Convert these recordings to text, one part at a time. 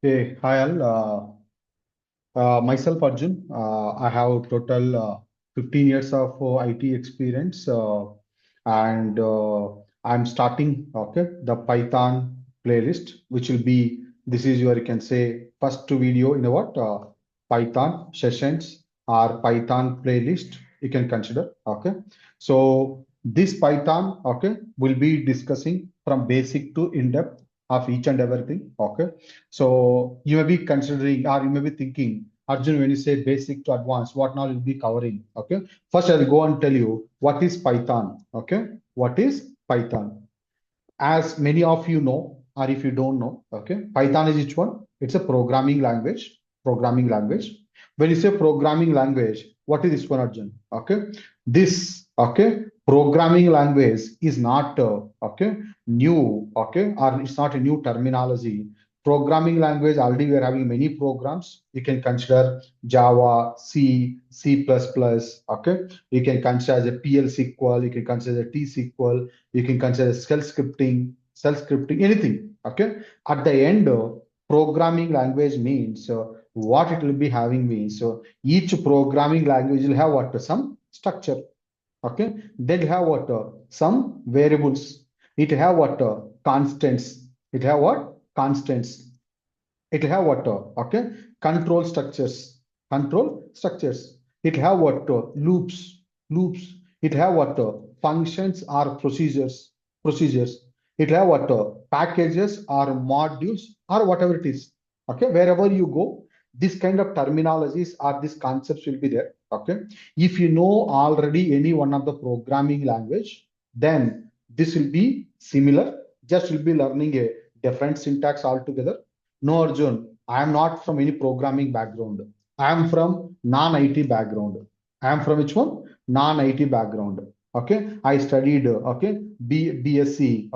Hey, hi all. Myself Arjun. I have total 15 years of IT experience, and I'm starting the Python playlist, which will be this is your you can say first video in the what Python sessions or Python playlist you can consider. So this Python will be discussing from basic to in depth of each and everything. So you may be considering or you may be thinking, Arjun, when you say basic to advanced, what now you'll be covering? First, I'll go and tell you what is Python. What is Python? As many of you know, or if you don't know, Python is which one? It's a programming language. Programming language. When you say programming language, what is this one, Arjun? This programming language is not new, or it's not a new terminology. Programming language already we are having many programs. You can consider Java, C, C++. You can consider as a PL SQL. You can consider T SQL. You can consider shell scripting, anything. At the end, programming language means what it will be having means. So each programming language will have what some structure. They'll have what some variables. It have what constants. It have what constants. It have what control structures. Control structures. It have what loops. It have what functions or procedures. It have what packages or modules or whatever it is. Wherever you go, this kind of terminologies or these concepts will be there. If you know already any one of the programming language, then this will be similar. Just will be learning a different syntax altogether. No, Arjun, I am not from any programming background. I am from non-IT background. I am from which one? Non-IT background. I studied BSc,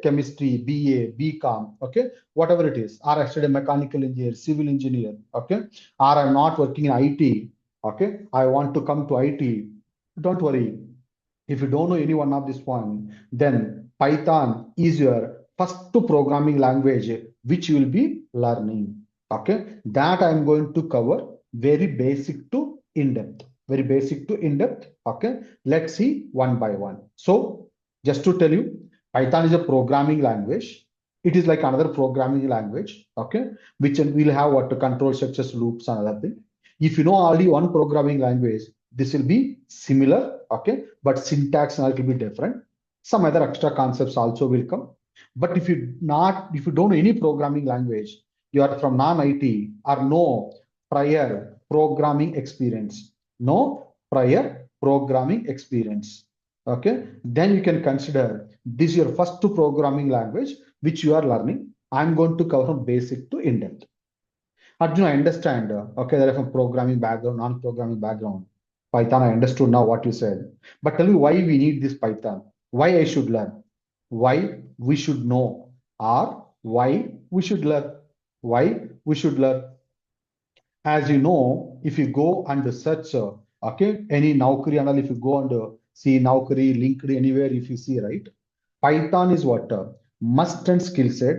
chemistry, BA, BCom, whatever it is. Or I studied mechanical engineer, civil engineer, or I'm not working in IT, I want to come to IT. Don't worry. If you don't know any one of this one, then Python is your first programming language which you will be learning. That I'm going to cover very basic to in-depth. Very basic to in-depth. Let's see one by one. So just to tell you, Python is a programming language. It is like another programming language, which will have what to control structures, loops, and other thing. If you know already one programming language, this will be similar, but syntax and it will be different. Some other extra concepts also will come. But if you don't know any programming language, you are from non-IT or no prior programming experience, no prior programming experience. Then you can consider this is your first programming language which you are learning. I'm going to cover from basic to in-depth. Arjun, I understand. There are from programming background, non-programming background. Python, I understood now what you said. But tell me why we need this Python. Why I should learn. Why we should know. Or why we should learn. Why we should learn. As you know, if you go and search, any Naukri and all, if you go and see Naukri, LinkedIn, anywhere, if you see, right, Python is what must and skill set.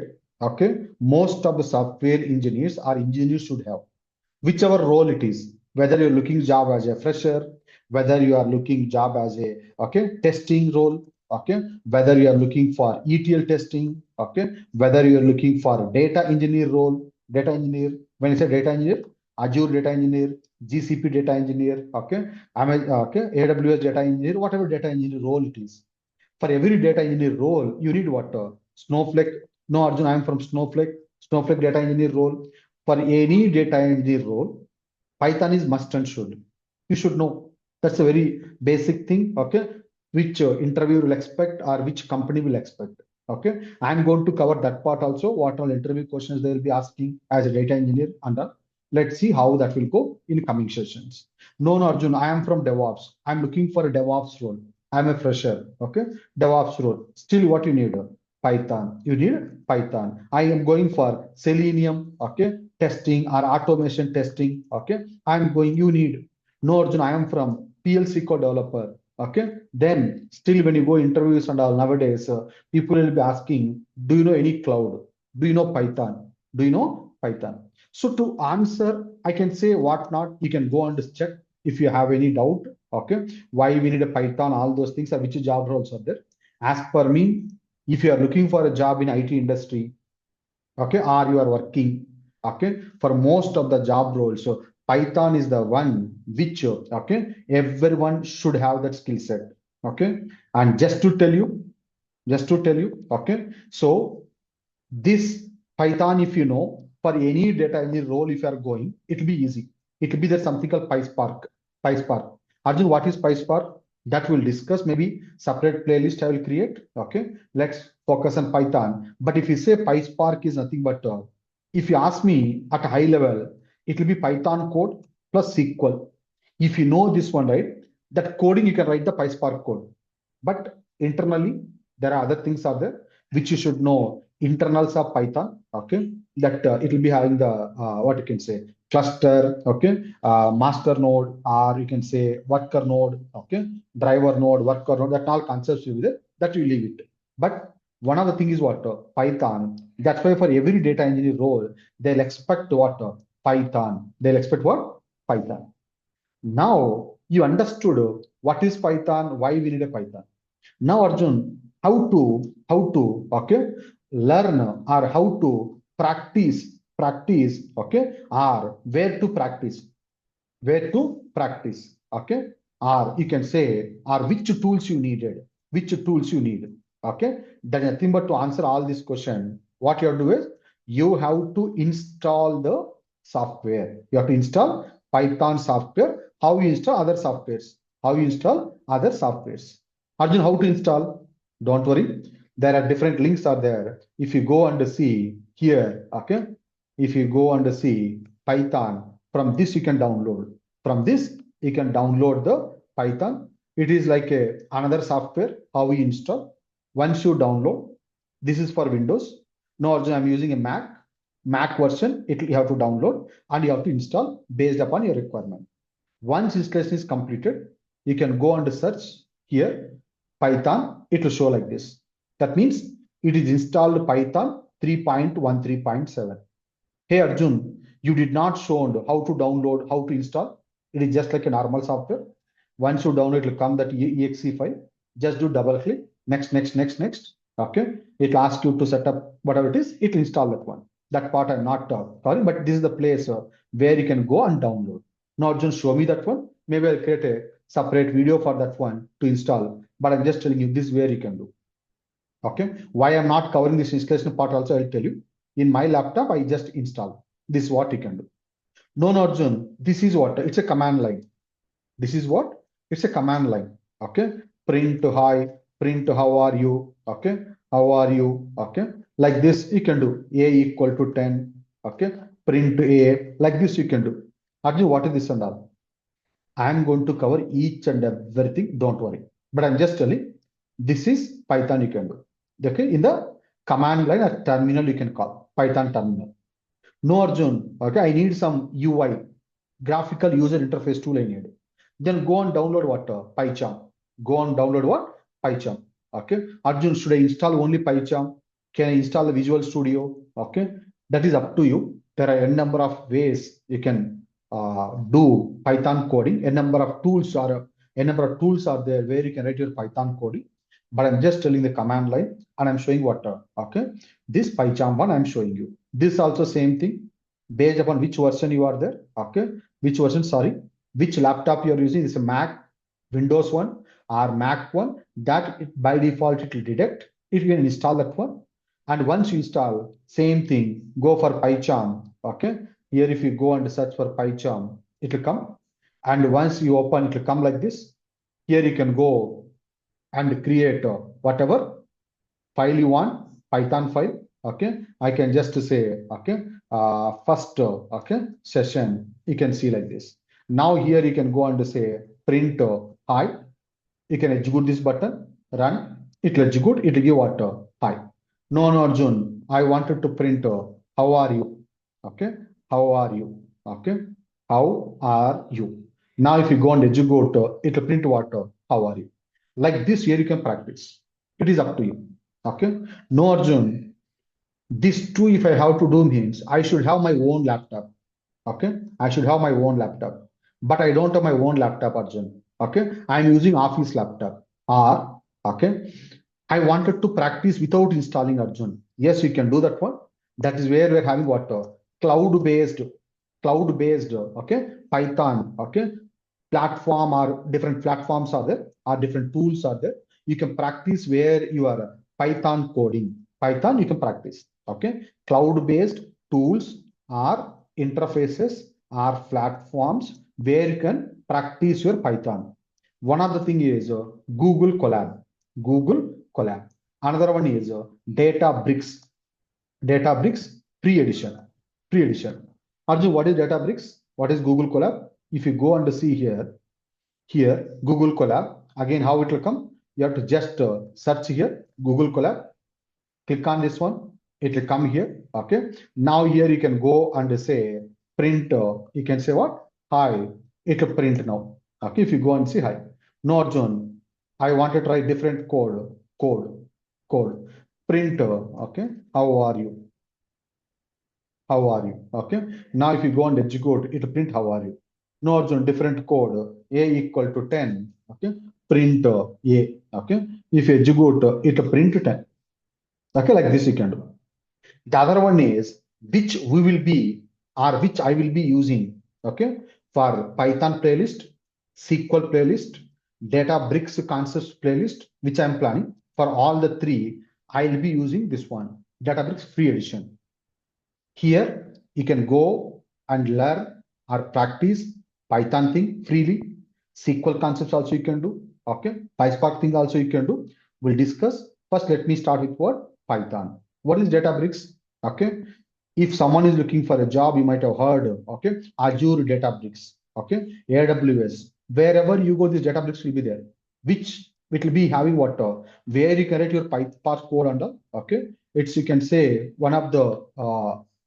Most of the software engineers or engineers should have, whichever role it is. Whether you're looking job as a fresher, whether you are looking job as a testing role, whether you are looking for ETL testing, whether you are looking for data engineer role, data engineer. When I say data engineer, Azure data engineer, GCP data engineer, AWS data engineer, whatever data engineer role it is. For every data engineer role, you need what? Snowflake. No, Arjun, I am from Snowflake. Snowflake data engineer role. For any data engineer role, Python is must and should. You should know. That's a very basic thing, which interviewer will expect or which company will expect. I'm going to cover that part also, what all interview questions they will be asking as a data engineer and let's see how that will go in coming sessions. No, no, Arjun, I am from DevOps. I'm looking for a DevOps role. I'm a fresher. DevOps role. Still, what you need? Python. You need Python. I am going for Selenium. Testing or automation testing. I'm going. You need. No, Arjun, I am from PLC code developer. Then still when you go interviews and all nowadays, people will be asking, do you know any cloud? Do you know Python? Do you know Python. So to answer, I can say what not. You can go and check if you have any doubt. Okay, why we need a Python, all those things, or which job roles are there. As per me, if you are looking for a job in IT industry, okay, or you are working, okay, for most of the job roles, so Python is the one which, okay, everyone should have that skill set. Okay, and just to tell you, okay, so this Python, if you know, for any data engineer role, if you are going, it will be easy. It will be there something called PySpark. PySpark. Arjun, what is PySpark? That we'll discuss. Maybe separate playlist I will create. Okay, let's focus on Python. But if you say PySpark is nothing but, if you ask me at a high level, it will be Python code plus SQL. If you know this one, right, that coding you can write the PySpark code. But internally, there are other things are there which you should know. Internals of Python, okay, that it will be having the what you can say cluster, okay, master node, or you can say worker node, okay, driver node, worker node. That all concepts will be there. That you leave it. But one of the thing is what, Python. That's why for every data engineer role, they'll expect what, Python. They'll expect what, Python. Now you understood what is Python, why we need a Python. Now, Arjun, how to okay learn, or how to practice, okay, or where to practice, okay, or you can say, or which tools you need, okay. Then nothing but to answer all this question, what you have to do is you have to install the software. You have to install Python software. How you install other softwares? How you install other softwares? Arjun, how to install? Don't worry. There are different links are there. If you go and see here, okay. If you go and see Python, from this you can download. From this you can download the Python. It is like another software. How we install? Once you download, this is for Windows. No, Arjun, I'm using a Mac version. You have to download and you have to install based upon your requirement. Once installation is completed, you can go and search here Python. It will show like this. That means it is installed Python 3.13.7. Hey Arjun, you did not show how to download, how to install. It is just like a normal software. Once you download, it will come that exe file. Just do double click. Next. Okay. It will ask you to set up whatever it is. It will install that one. That part I'm not covering, but this is the place where you can go and download. Now, Arjun, show me that one. Maybe I'll create a separate video for that one to install. But I'm just telling you this is where you can do. Okay. Why I'm not covering this installation part also, I'll tell you. In my laptop, I just install. This is what you can do. No, Arjun, this is what? It's a command line. This is what? It's a command line. Okay. Print hi, print how are you? Okay. How are you? Okay. Like this, you can do a equal to 10. Okay. Print a, like this you can do. Arjun, what is this and all? I'm going to cover each and everything. Don't worry. But I'm just telling, this is Python you can do. Okay. In the command line or terminal, you can call Python terminal. No, Arjun. Okay. I need some UI, graphical user interface tool I need. Then go and download what? PyCharm. Go and download what? PyCharm. Okay. Arjun, should I install only PyCharm? Can I install the Visual Studio? Okay. That is up to you. There are a number of ways you can do Python coding. A number of tools are there where you can write your Python coding. But I'm just telling the command line and I'm showing what. Okay. This PyCharm one I'm showing you. This also same thing based upon which version you are there. Okay. Which version? Sorry. Which laptop you're using is a Mac, Windows one or Mac one, that by default it will detect. It will install that one. And once you install, same thing, go for PyCharm. Okay. Here, if you go and search for PyCharm, it will come. And once you open, it will come like this. Here you can go and create whatever file you want, Python file. Okay. I can just say, okay, first, okay, session, you can see like this. Now here you can go and say print hi. You can execute this button, run. It will execute. It will give what? Hi. No, Arjun. I wanted to print how are you? Okay. How are you? Okay. How are you? Now if you go and execute, it will print what? How are you? Like this here you can practice. It is up to you. Okay. No, Arjun. This too, if I have to do means I should have my own laptop. Okay, I should have my own laptop, but I don't have my own laptop, Arjun. Okay, I'm using office laptop. Or okay, I wanted to practice without installing Arjun. Yes, you can do that one. That is where we're having what cloud-based, cloud-based. Okay, Python. Okay, platform or different platforms are there, or different tools are there. You can practice where you are Python coding. Python you can practice. Okay, cloud-based tools or interfaces or platforms where you can practice your Python. One of the thing is Google Colab. Google Colab. Another one is Databricks. Databricks Free Edition. Free Edition. Arjun, what is Databricks? What is Google Colab? If you go and see here Google Colab. Again, how it will come? You have to just search here Google Colab. Click on this one. It will come here. Okay. Now here you can go and say print. You can say what? Hi. It will print now. Okay. If you go and see hi. No, Arjun. I want to try different code. Code. Print. Okay. How are you? How are you? Okay. Now if you go and execute, it will print how are you. No, Arjun, different code. A equal to 10. Okay. Print A. Okay. If you execute, it will print 10. Okay. Like this you can do. The other one is which we will be or which I will be using, okay, for Python playlist, SQL playlist, Databricks concepts playlist, which I'm planning. For all the three, I'll be using this one, Databricks Free Edition. Here, you can go and learn or practice Python thing freely. SQL concepts also you can do. Okay. PySpark thing also you can do. We'll discuss. First, let me start with what? Python. What is Databricks? Okay. If someone is looking for a job, you might have heard, okay, Azure Databricks, okay, AWS. Wherever you go, this Databricks will be there. Which it will be having what? Where you can write your PySpark code under, okay. It's you can say one of the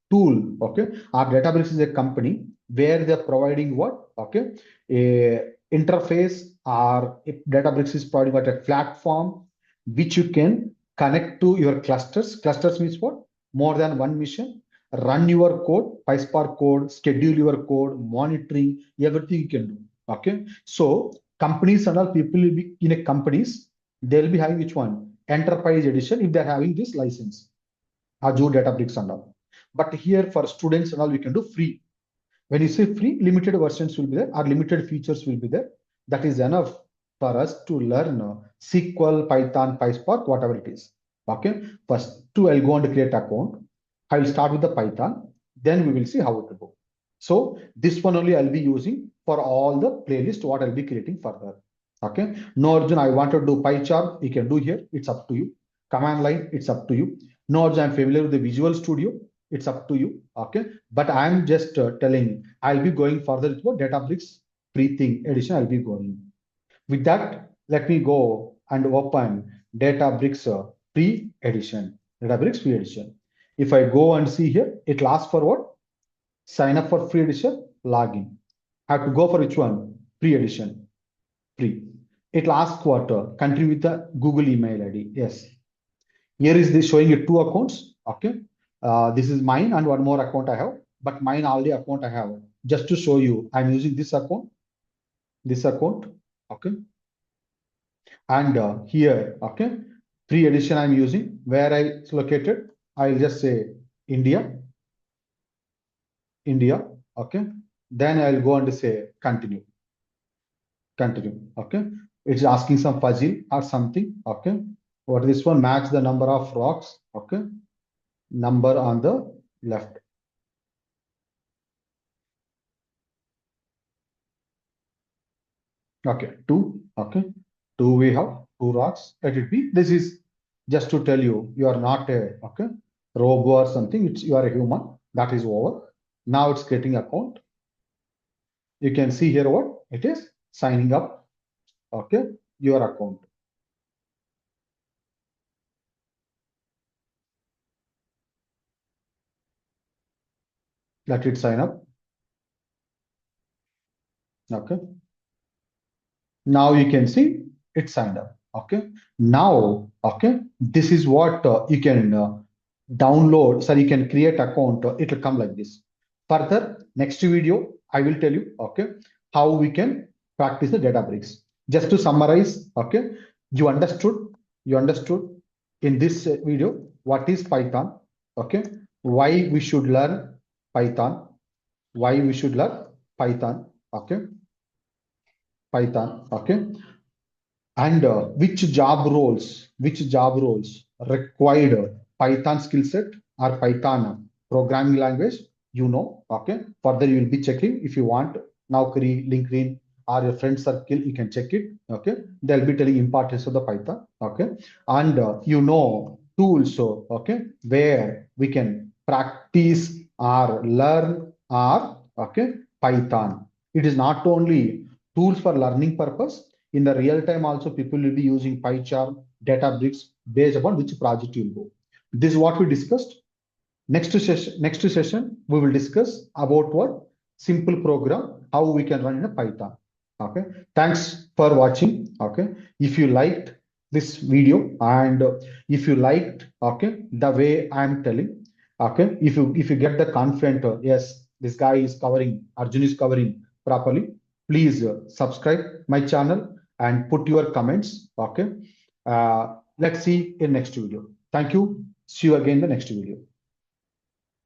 tool, okay. Our Databricks is a company where they're providing what, okay, a interface or if Databricks is providing what a platform which you can connect to your clusters. Clusters means what? More than one mission. Run your code, PySpark code, schedule your code, monitoring, everything you can do. Okay. So companies and all people will be in a companies, they'll be having which one? Enterprise edition if they're having this license. Azure Databricks and all. But here for students and all, we can do free. When you say free, limited versions will be there or limited features will be there. That is enough for us to learn SQL, Python, PySpark, whatever it is. Okay. First, two, I'll go and create account. I will start with the Python. Then we will see how it will go. So this one only I'll be using for all the playlist what I'll be creating further. Okay. No, Arjun, I want to do PyCharm. You can do here. It's up to you. Command line, it's up to you. No, Arjun, I'm familiar with the Visual Studio. It's up to you. Okay. But I'm just telling I'll be going further with what Databricks free thing edition I'll be going. With that, let me go and open Databricks free edition. Databricks free edition. If I go and see here, it'll ask for what? Sign up for free edition, login. I have to go for which one? Free edition, free. It'll ask what? Continue with the Google email ID. Yes. Here is this showing you two accounts. Okay. This is mine and one more account I have, but mine already account I have. Just to show you, I'm using this account. Okay. And here, okay, free edition I'm using. Where it's located, I'll just say India. Okay. Then I'll go and say continue. Okay. It's asking some puzzle or something. Okay. What this one? Match the number of rocks. Okay. Number on the left. Okay. Two. Okay. Two we have two rocks. Let it be. This is just to tell you, you are not a okay robot or something. It's you are a human. That is over. Now it's getting account. You can see here what it is signing up. Okay. Your account. Let it sign up. Okay. Now you can see it signed up. Okay. Now, okay, this is what you can download, so you can create account, it will come like this. Further, next video, I will tell you, okay, how we can practice the Databricks. Just to summarize, okay, you understood in this video, what is Python, okay, why we should learn Python, why we should learn Python, okay, Python, okay, and which job roles required Python skill set or Python programming language, okay. Further, you will be checking if you want. Naukri, LinkedIn, or your friend circle, you can check it, okay. They'll be telling importance of the Python, okay. And tools, so okay, where we can practice or learn or okay Python. It is not only tools for learning purpose. In the real time also, people will be using PyCharm, Databricks, based upon which project you will go. This is what we discussed. Next session, we will discuss about what simple program, how we can run in a Python. Okay. Thanks for watching. Okay. If you liked this video, and if you liked, okay, the way I'm telling, okay, if you get the confident, yes, this guy is covering, Arjun is covering properly, please subscribe my channel and put your comments. Okay. Let's see in next video. Thank you. See you again in the next video.